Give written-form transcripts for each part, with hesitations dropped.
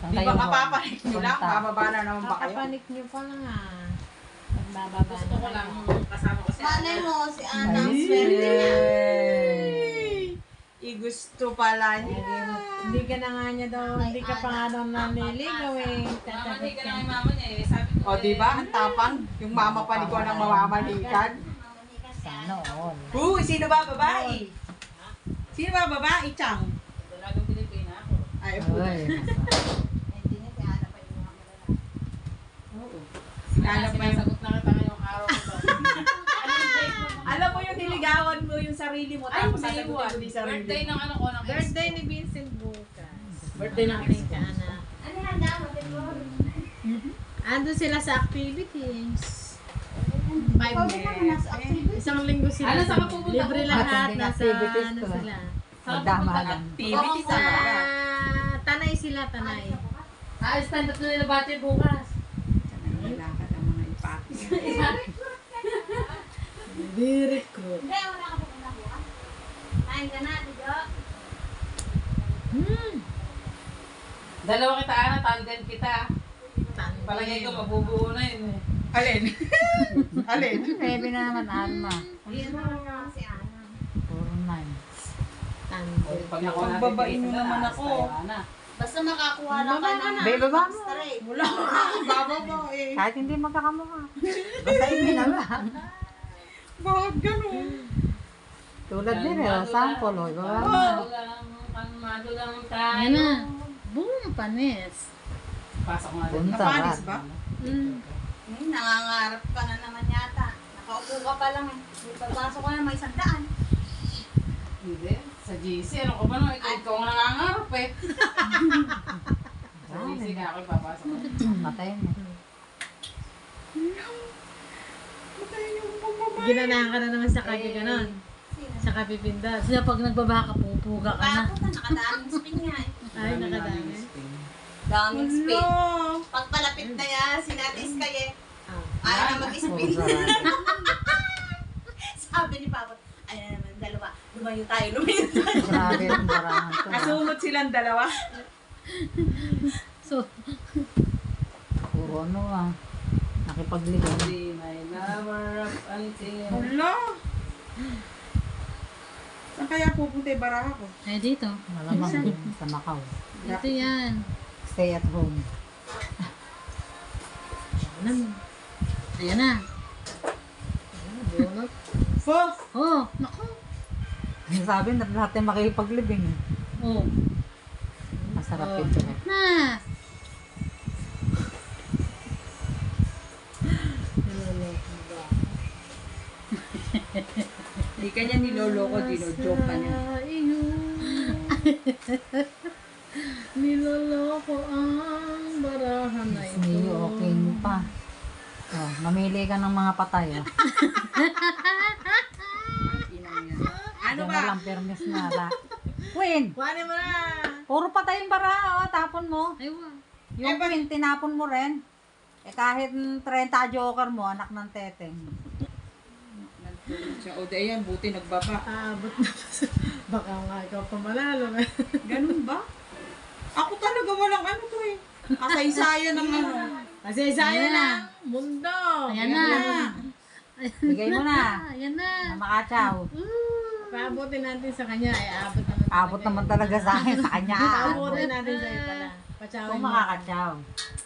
Di ba kapapanik nyo lang? Bababa na naman ba kayo? Kakapanik nyo pa nga. Magbababa Gusto ko lang kasama ko si Malay Ana. mo, si Ana, ang swerte niya. Gusto pala niya. Hindi ka na nga niya daw, hindi ka pa nga daw naniligaw eh. Mama, Tatagot hindi ka ka. na kay mama niya eh. Sabi ko O, di ba? Ang tapang. Yung mama pa ni ko nang mamamanikan. Sana all. Sino ba babae? Sino ba babae, Chang? Dalagang Pilipina ako. Ay, puta. Ay. Hindi niya, si Ana pa yung mga malala. Oo. Kaya sinasagot na kita ngayong araw ko to. Alam mo yung niligawan mo yung sarili mo, tapos sasagutin mo yung sarili Birthday mo. ng ano ko, ng ex Birthday ko. ni Vincent bukas. Birthday ng ex Thank ko. you, Ana. Ano handa mo, Tito? Ando sila sa activities. 5 Pwede ka na nasa activity. Isang linggo sila. Ano, saan ka pupunta? Libre lahat. Matinding Nasa activities ano to, ah. sila. Magdamagan. Activity Sa talaga. Tanay sila, Tanay. Stand up na nila bati bukas. Nilakad ang mga ipati. Very cool. Hindi, wala ka pupunta bukas. Kain ka na, Tito. Dalawa kita, Ana, tandem kita. Palagay ko mabubuo na yun eh. Alin? Alin? Baby na naman, Alma. Hindi na si Ana. Puro 9. Pag nakuha natin Pagbabain mo dito na, naman alas ako. tayo, Ana. Basta makakuha lang ka ng Babe, baba mo. straight. Wala ka. Baba mo eh. Kahit hindi magkakamukha. Basta hindi na lang. Bakit ganun? Tulad din eh, sample o. Baba mo. Kalmado lang tayo. Ayan na. Boom, panis. Pasok nga din. Punta Napanis ba? ba? Nangangarap ka na naman yata. Nakaupo ka pa lang eh. May pagpasok ka na may 100. Hindi. Sa GC, ano ko ba no? Ikaw ang nangangarap eh. Sa GC nga ako ipapasok ko. Matay mo. Ginanahan ka na naman sa kage ganon. Sa kapipinda. So pag nagbaba ka, pupuga ka na. Bakit na nakadaming spin nga eh. Ay, nakadami. Daming spin. No. Pagpalapit na yan, sinatis kayo. Ah. Ayaw na Puro mag-spin. sarado. Sabi ni Papa, ayaw na naman dalawa. Lumayo tayo. Grabe ang barangan to. Kasunod silang dalawa. So, Puro ano ah. Nakipagligaw. Be my lover up until... Wala. Saan kaya pupunta yung baraha ko? ay dito. Malamang din sa Macau. Dito yan. Stay at home. Ayan na. Bunot. Fos! Oh, naku. Sabi na lahat ay makipaglibing. Oh. Masarap Oh. yun sila. Na. Di ka niya niloloko, dino-joke ka niya. Niloloko ang barahan na ito. Hindi okay pa. Oh, mamili ka ng mga patay. Oh. Ano Diyan ba? na lang, permis na. Queen! Kuhanin mo na. Puro patay yung bara. Oh, tapon mo. Aywa. Yung queen, tinapon mo rin. Eh kahit 30 joker mo, anak ng teteng. Nagtulog siya. O, ayan, buti nagbaba. Abot na. Baka nga ikaw pa malalo. Ganun ba? Ako talaga walang ano to eh. Kasaysayan ng ano. Kasi saya na. Mundo. Ayan na. Bigay mo na. Ayan na. Na makachaw. Paabutin natin sa kanya. Ay, abot naman. Abot naman talaga sa akin. Sa kanya aabot. Paabutin natin sa iyo pala. Pachawin Kung mo. makakachaw.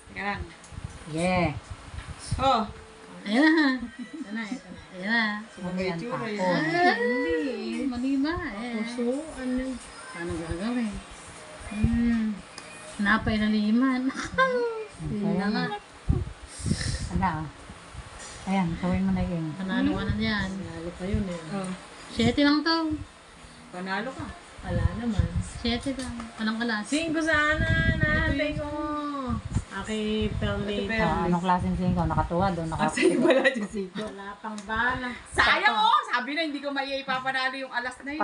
Teka lang. Yeah. Oh, Ayan na. Ito na, ito na. Ayan na. sumabay Yan, tsura tapon. eh. Hindi. Mali ba? Puso. Ano? Paano gagawin? Napay na liman. Yun na nga. Ano? Ayan, gawin mo na yun. Panalo ka na yan. Panalo pa yun eh. Oh, 7 lang to. panalo ka. Wala naman. 7 lang. Walang kalas. 5 sana. Nahatay ko. Aki, Perlita. Ito, Anong klaseng singko? Nakatuwa doon? Asay wala dyan siko. Wala pang bala. Sayang oh! Sabi na hindi ko maipapanalo yung alas na yun.